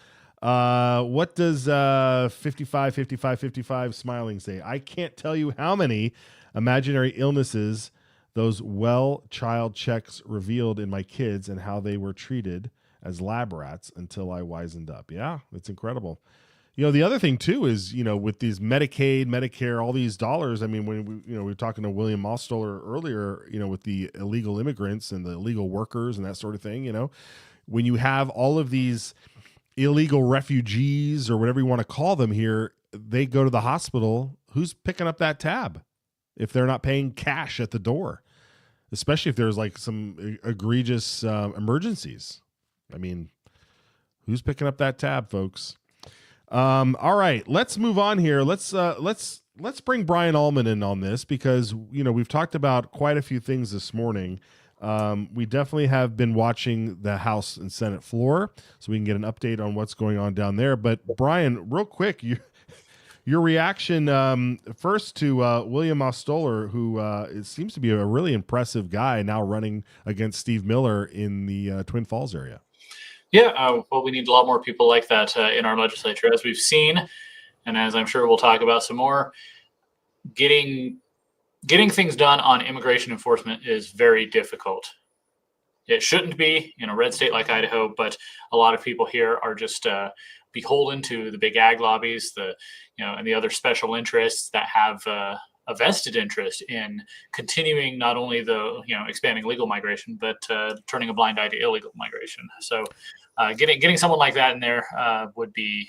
What does 55 smiling say? I can't tell you how many imaginary illnesses Those well child checks revealed in my kids and how they were treated as lab rats until I wisened up. Yeah, that's incredible. The other thing too is, with these Medicaid, Medicare, all these dollars. I mean, when we were talking to William Mostoller earlier, with the illegal immigrants and the illegal workers and that sort of thing, when you have all of these illegal refugees or whatever you want to call them here, they go to the hospital. Who's picking up that tab if they're not paying cash at the door, especially if there's like some egregious emergencies? I mean, who's picking up that tab, folks? All right, let's move on here. Let's bring Brian Allman in on this because, we've talked about quite a few things this morning. We definitely have been watching the House and Senate floor so we can get an update on what's going on down there. But Brian, real quick, your reaction first to William Mostoller, who it seems to be a really impressive guy now running against Steve Miller in the Twin Falls area. Yeah, well, we need a lot more people like that in our legislature, as we've seen, and as I'm sure we'll talk about some more. Getting things done on immigration enforcement is very difficult. It shouldn't be in a red state like Idaho, but a lot of people here are just beholden to the big ag lobbies, and the other special interests that have a vested interest in continuing not only the expanding legal migration, but turning a blind eye to illegal migration. So getting someone like that in there would be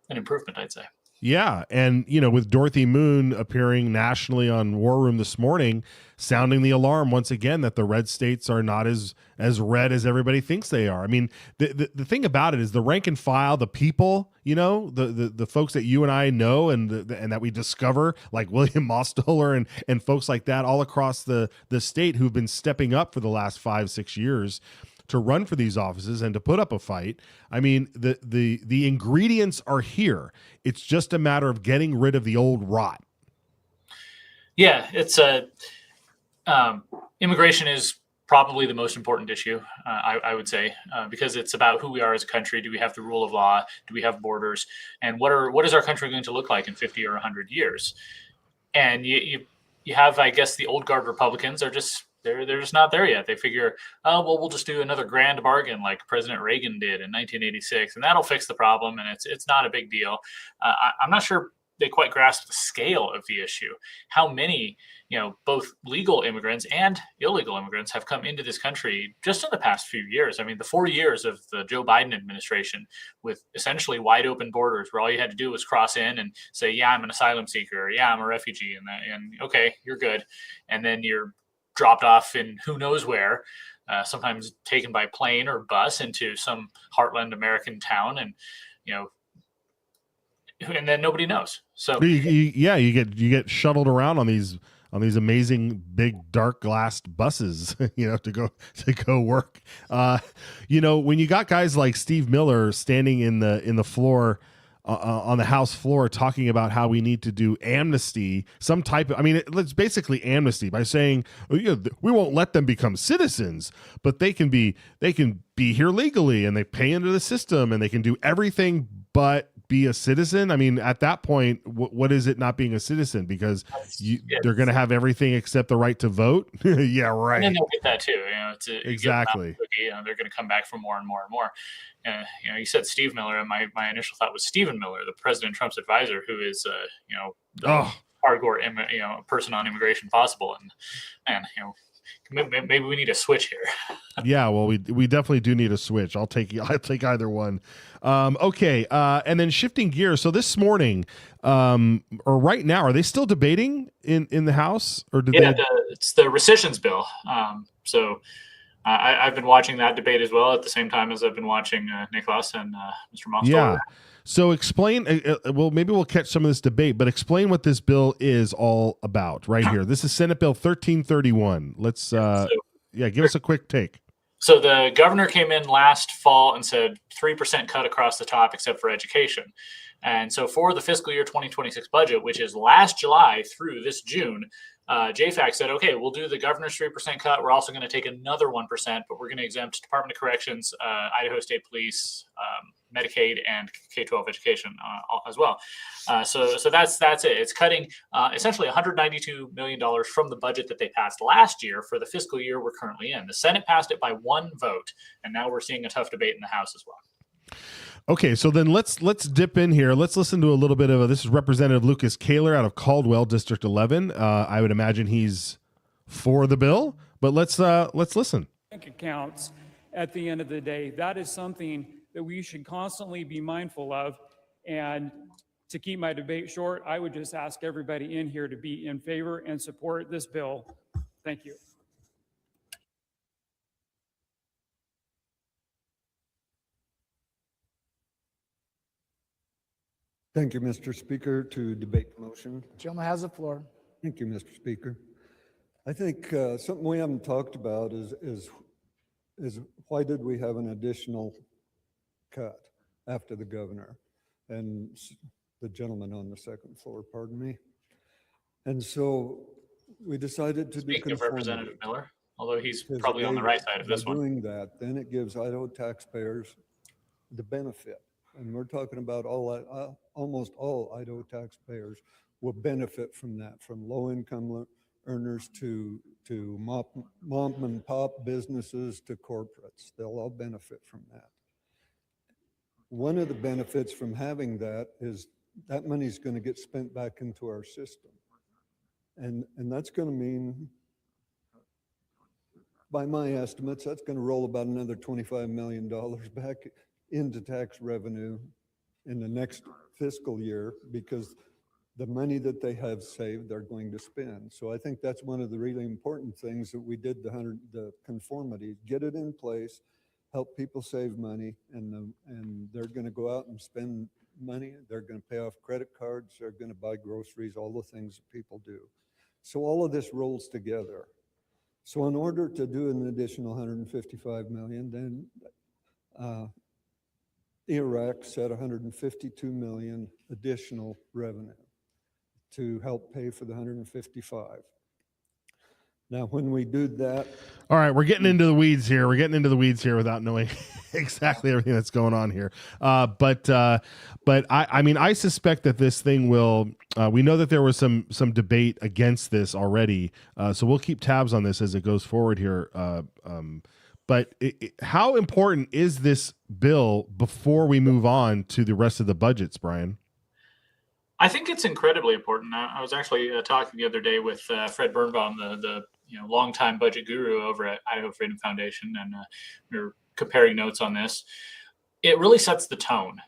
an improvement, I'd say. Yeah, and with Dorothy Moon appearing nationally on War Room this morning, sounding the alarm once again that the red states are not as red as everybody thinks they are. I mean, the thing about it is the rank and file, the people, the folks that you and I know and that we discover, like William Mostoller and folks like that all across the state who've been stepping up for the last 5-6 years to run for these offices and to put up a fight. I mean, the ingredients are here. It's just a matter of getting rid of the old rot. Yeah, it's immigration is probably the most important issue, I would say, because it's about who we are as a country. Do we have the rule of law? Do we have borders? And what is our country going to look like in 50 or 100 years? And you have, I guess, the old guard Republicans are just they're just not there yet. They figure, oh, well, we'll just do another grand bargain like President Reagan did in 1986, and that'll fix the problem, and it's not a big deal. I'm not sure they quite grasp the scale of the issue. How many, both legal immigrants and illegal immigrants have come into this country just in the past few years. I mean, the 4 years of the Joe Biden administration with essentially wide open borders where all you had to do was cross in and say, yeah, I'm an asylum seeker, or yeah, I'm a refugee, and okay, you're good. And then you're dropped off in who knows where, sometimes taken by plane or bus into some heartland American town, and and then nobody knows. So you get shuttled around on these amazing big dark glassed buses, to go work. When you got guys like Steve Miller standing in the floor. On the House floor, talking about how we need to do amnesty, some type of, it's basically amnesty by saying, we won't let them become citizens, but they can be here legally and they pay into the system and they can do everything but be a citizen. I mean, at that point, what is it not being a citizen? Because they're going to have everything except the right to vote. Yeah, right. And then they'll get that too. Exactly. They're going to come back for more and more and more. You said Steve Miller, and my initial thought was Stephen Miller, the President Trump's advisor, who is the hardcore person on immigration possible. And maybe we need a switch here. Yeah, well, we definitely do need a switch. I'll take either one. Okay, and then shifting gears. So this morning, or right now, are they still debating in the House, or it's the rescissions bill. I've been watching that debate as well at the same time as I've been watching Nicholas and Mr. Mostoller. Yeah. So explain, well, maybe we'll catch some of this debate, but explain what this bill is all about right here. This is Senate Bill 1331. Let's, give us a quick take. So the governor came in last fall and said 3% cut across the top except for education. And so for the fiscal year 2026 budget, which is last July through this June, JFAC said, okay, we'll do the governor's 3% cut. We're also going to take another 1%, but we're going to exempt Department of Corrections, Idaho State Police, Medicaid and K-12 education as well. So that's it. It's cutting essentially $192 million from the budget that they passed last year for the fiscal year we're currently in. The Senate passed it by one vote, and now we're seeing a tough debate in the House as well. Okay, so then let's dip in here. Let's listen to a little bit of this is Representative Lucas Kaler out of Caldwell, District 11. I would imagine he's for the bill, but let's listen. Bank accounts at the end of the day, that is something that we should constantly be mindful of. And to keep my debate short, I would just ask everybody in here to be in favor and support this bill. Thank you. Thank you, Mr. Speaker. To debate the motion. Gentleman has the floor. Thank you, Mr. Speaker. I think something we haven't talked about is why did we have an additional cut after the governor and the gentleman on the second floor, pardon me. And so we decided to do Speaking of Representative Miller, although he's because probably on the right side of this by one. doing that, then it gives Idaho taxpayers the benefit. And we're talking about almost all Idaho taxpayers will benefit from that, from low-income earners to mom and pop businesses to corporates. They'll all benefit from that. One of the benefits from having that is that money's going to get spent back into our system. And that's going to mean, by my estimates, that's going to roll about another $25 million back into tax revenue in the next fiscal year, because the money that they have saved, they're going to spend. So I think that's one of the really important things that we did, the conformity, get it in place, help people save money, and they're going to go out and spend money. They're going to pay off credit cards. They're going to buy groceries, all the things that people do. So all of this rolls together. So in order to do an additional $155 million, then Iraq set $152 million additional revenue to help pay for the 155. Now, when we do that, all right, we're getting into the weeds here. We're getting into the weeds here without knowing exactly everything that's going on here. But I mean, I suspect that this thing will. We know that there was some debate against this already, so we'll keep tabs on this as it goes forward here. But how important is this bill before we move on to the rest of the budgets, Brian? I think it's incredibly important. I was actually talking the other day with Fred Birnbaum, the longtime budget guru over at Idaho Freedom Foundation, and we were comparing notes on this. It really sets the tone.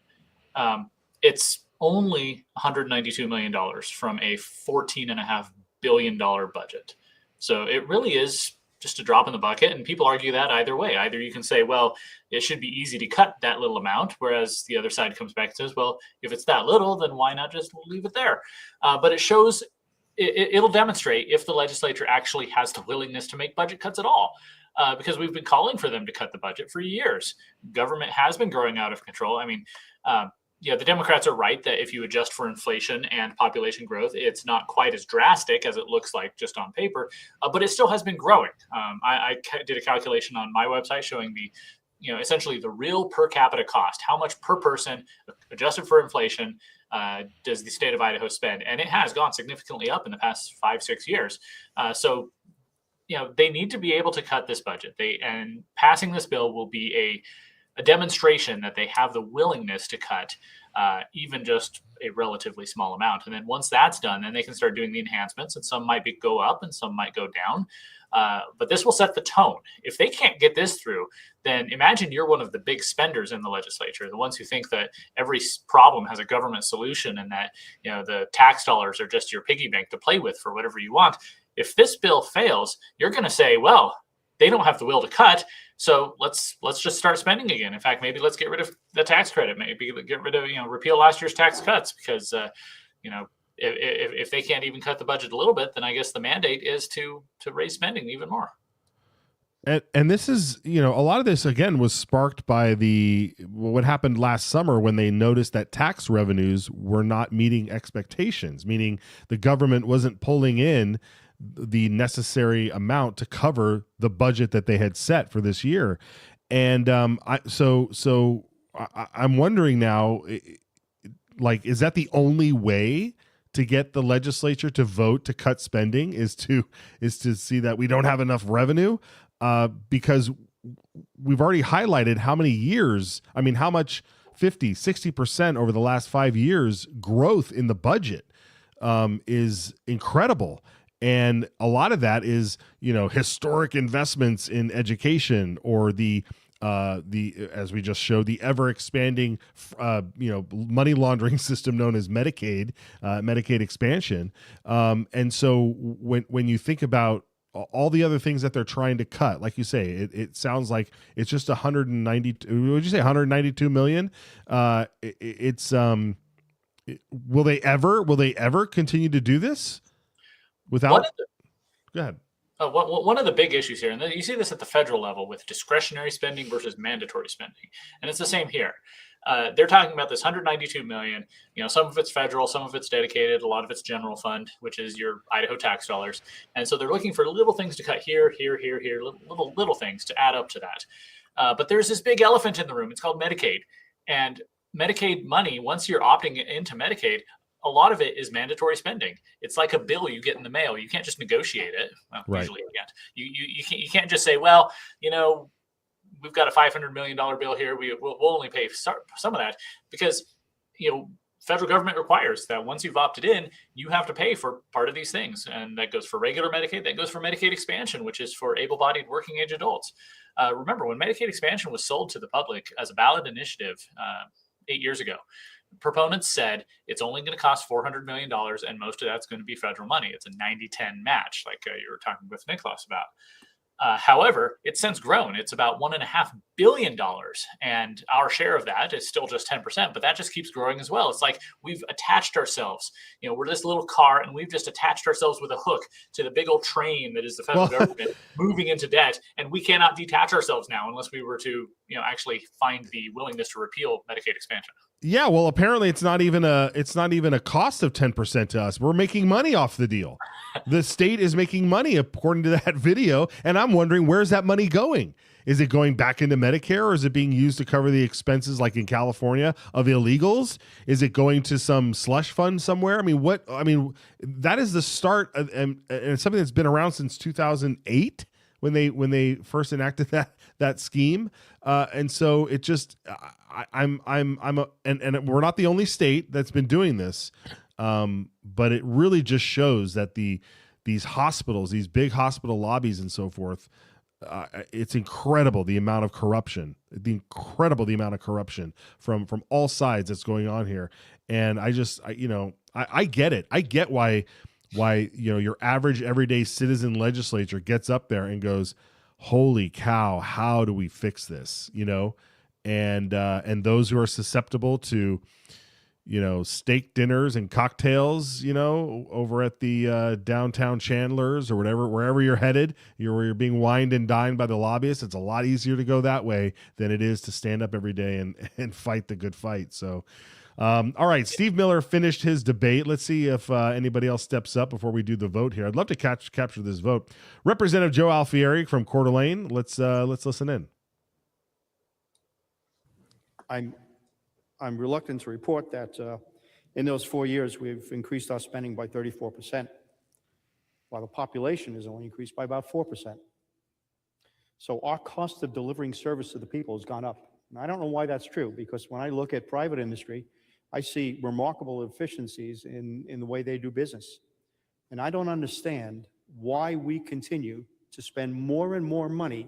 It's only $192 million from a $14.5 billion budget. So it really is just a drop in the bucket, and people argue that either way. Either you can say, well, it should be easy to cut that little amount, whereas the other side comes back and says, well, if it's that little, then why not just leave it there? But it shows, it'll demonstrate if the legislature actually has the willingness to make budget cuts at all, because we've been calling for them to cut the budget for years. Government has been growing out of control. I mean, the Democrats are right that if you adjust for inflation and population growth, it's not quite as drastic as it looks like just on paper, but it still has been growing. I did a calculation on my website showing essentially the real per capita cost, how much per person adjusted for inflation does the state of Idaho spend? And it has gone significantly up in the past 5-6 years. So they need to be able to cut this budget. And passing this bill will be a demonstration that they have the willingness to cut even just a relatively small amount. And then once that's done, then they can start doing the enhancements, and some might go up and some might go down. But this will set the tone. If they can't get this through, then imagine you're one of the big spenders in the legislature, the ones who think that every problem has a government solution and that the tax dollars are just your piggy bank to play with for whatever you want. If this bill fails, you're going to say, well, they don't have the will to cut, so let's just start spending again. In fact, maybe let's get rid of the tax credit. Maybe get rid of repeal last year's tax cuts, because if they can't even cut the budget a little bit, then I guess the mandate is to raise spending even more. And this is, a lot of this again was sparked by what happened last summer when they noticed that tax revenues were not meeting expectations, meaning the government wasn't pulling in the necessary amount to cover the budget that they had set for this year. And so I'm wondering now, like, is that the only way to get the legislature to vote to cut spending, is to see that we don't have enough revenue? Because we've already highlighted how many years, I mean, how much 50-60% over the last 5 years growth in the budget is incredible. And a lot of that is, historic investments in education, or the as we just showed, the ever expanding money laundering system known as Medicaid expansion. And so when you think about all the other things that they're trying to cut, like you say, it sounds like it's just 192. Would you say 192 million? Will they ever continue to do this without? Go ahead. One of the big issues here, and you see this at the federal level with discretionary spending versus mandatory spending, and it's the same here. They're talking about this 192 million. Some of it's federal, some of it's dedicated, a lot of it's general fund, which is your Idaho tax dollars. And so they're looking for little things to cut here, little things to add up to that. But there's this big elephant in the room. It's called Medicaid, and Medicaid money, once you're opting into Medicaid, a lot of it is mandatory spending. It's like a bill you get in the mail. You can't just negotiate it. Well, right. Usually you can't. You can't just say, well, we've got a $500 million bill here. We'll only pay some of that, because federal government requires that once you've opted in, you have to pay for part of these things, and that goes for regular Medicaid. That goes for Medicaid expansion, which is for able-bodied working age adults. Remember, when Medicaid expansion was sold to the public as a ballot initiative 8 years ago, proponents said it's only going to cost $400 million, and most of that's going to be federal money. It's a 90-10 match, like you were talking with Nicholas about. However, it's since grown. It's about $1.5 billion, and our share of that is still just 10%, but that just keeps growing as well. It's like we've attached ourselves. We're this little car, and we've just attached ourselves with a hook to the big old train that is the federal government moving into debt, and we cannot detach ourselves now unless we were to, actually find the willingness to repeal Medicaid expansion. Yeah, well, apparently it's not even a cost of 10% to us. We're making money off the deal. The state is making money according to that video, and I'm wondering, where's that money going? Is it going back into Medicare, or is it being used to cover the expenses, like in California, of illegals? Is it going to some slush fund somewhere? That is the start of, and it's something that's been around since 2008 when they first enacted that scheme. And so it just, and we're not the only state that's been doing this. But it really just shows that these hospitals, these big hospital lobbies and so forth, it's incredible the amount of corruption from all sides that's going on here. And I get it. I get why your average everyday citizen legislature gets up there and goes, holy cow, how do we fix this? And those who are susceptible to, steak dinners and cocktails, over at the downtown Chandler's or wherever you're headed, where you're being wined and dined by the lobbyists. It's a lot easier to go that way than it is to stand up every day and fight the good fight. So, all right, Steve Miller finished his debate. Let's see if anybody else steps up before we do the vote here. I'd love to capture this vote. Representative Joe Alfieri from Coeur d'Alene. Let's listen in. I'm reluctant to report that in those 4 years, we've increased our spending by 34%, while the population has only increased by about 4%. So our cost of delivering service to the people has gone up. And I don't know why that's true, because when I look at private industry, I see remarkable efficiencies in the way they do business. And I don't understand why we continue to spend more and more money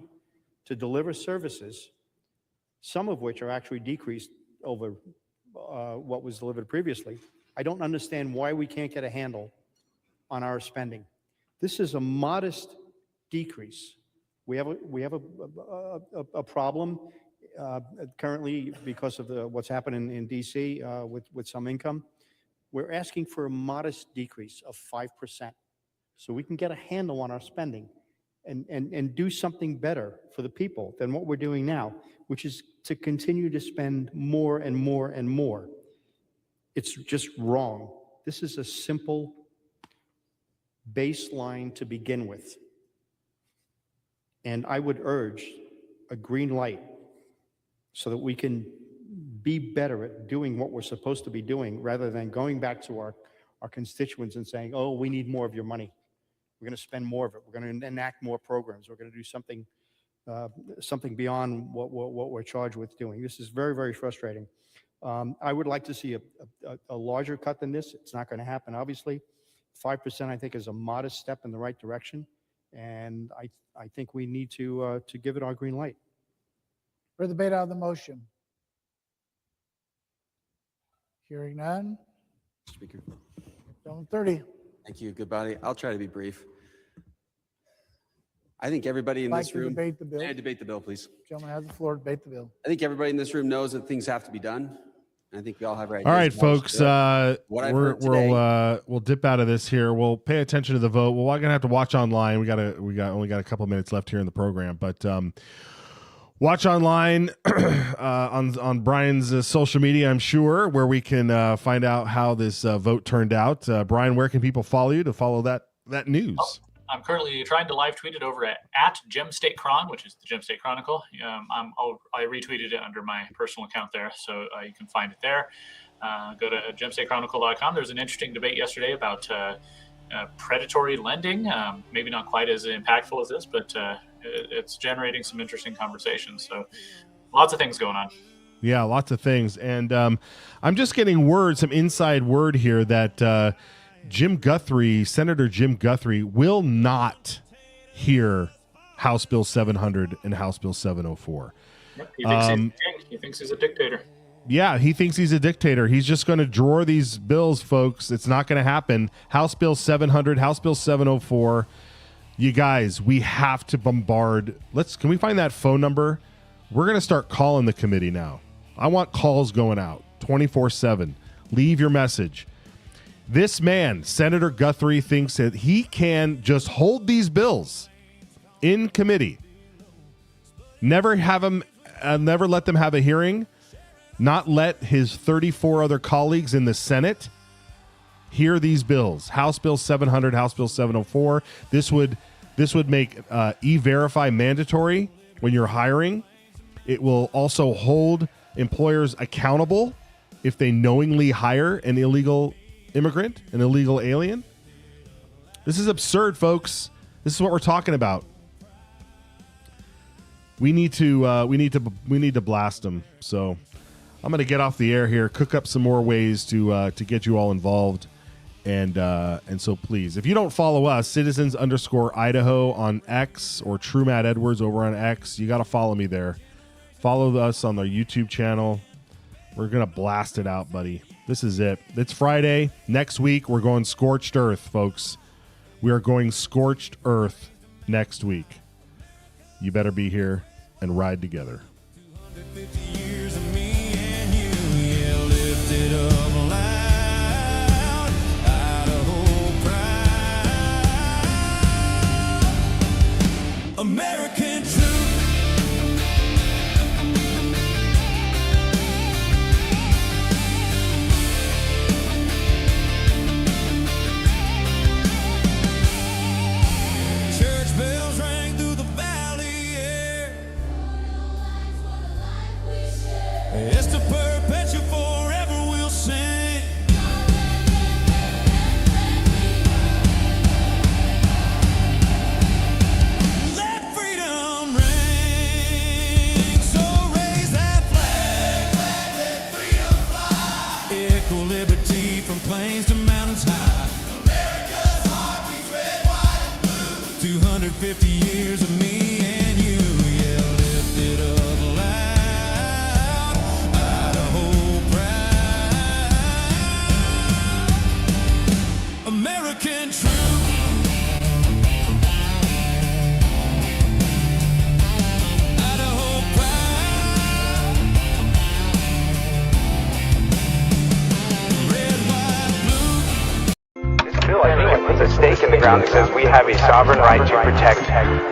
to deliver services, some of which are actually decreased over what was delivered previously. I don't understand why we can't get a handle on our spending. This is a modest decrease. We have a problem currently because of what's happening in DC with some income. We're asking for a modest decrease of 5%, so we can get a handle on our spending and do something better for the people than what we're doing now, which is to continue to spend more and more and more. It's just wrong. This is a simple baseline to begin with. And I would urge a green light so that we can be better at doing what we're supposed to be doing rather than going back to our constituents and saying, oh, we need more of your money. We're going to spend more of it. We're going to enact more programs. We're going to do something beyond what we're charged with doing. This is very, very frustrating. I would like to see a larger cut than this. It's not going to happen, obviously. 5%, I think, is a modest step in the right direction. And I think we need to give it our green light. For the debate on the motion. Hearing none. Speaker. Gentleman 30. Thank you. Good body. I'll try to be brief. I think everybody in this room. Debate the bill. Yeah, debate the bill, please. Gentleman has the floor. Debate the bill. I think everybody in this room knows that things have to be done. I think we all have our ideas. All right, folks. We'll dip out of this here. We'll pay attention to the vote. We're gonna have to watch online. We only got a couple minutes left here in the program, but watch online on Brian's social media, I'm sure, where we can find out how this vote turned out. Brian, where can people follow you to follow that news? Oh, I'm currently trying to live tweet it over at Gem State Chron, which is the Gem State Chronicle. I retweeted it under my personal account there, so you can find it there. Go to gemstatechronicle.com. There's an interesting debate yesterday about predatory lending. Maybe not quite as impactful as this, but it's generating some interesting conversations. So lots of things going on. Yeah, lots of things. And I'm just getting some inside word here that Senator Jim Guthrie will not hear House Bill 700 and House Bill 704. He thinks he's a dictator. Yeah, he thinks he's a dictator. He's just going to draw these bills, folks. It's not going to happen. House Bill 700, House Bill 704. You guys, we have to bombard. Can we find that phone number? We're going to start calling the committee now. I want calls going out 24/7. Leave your message. This man, Senator Guthrie, thinks that he can just hold these bills in committee, never let them have a hearing, not let his 34 other colleagues in the Senate hear these bills. House Bill 700, House Bill 704. This would make E-Verify mandatory when you're hiring. It will also hold employers accountable if they knowingly hire an illegal immigrant, an illegal alien. This is absurd, folks. This is what we're talking about. We need to blast them. So I'm going to get off the air here, cook up some more ways to get you all involved, and so please, if you don't follow us, Citizens_Idaho on X or True Matt Edwards over on X, you got to follow me there. Follow us on the YouTube channel. We're gonna blast it out, buddy. This is it. It's Friday. Next week we're going scorched earth, folks. We are going scorched earth next week. You better be here and ride together. 250 years of me and you, yeah, lift it up loud. Idaho pride. American truth. Church bells rang through the valley air. It's to perpetuate forever we'll sing. Let freedom ring. So raise that flag. Let freedom fly. Equal liberty from plains to mountains high. America's heart beats red, white, and blue. 250 years of me and you. Yeah, lift it up loud. Idaho pride. American truth. Idaho pride. Red, white, blue. This bill, I think, puts a stake in the ground that says we have a sovereign right to protect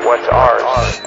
what's ours.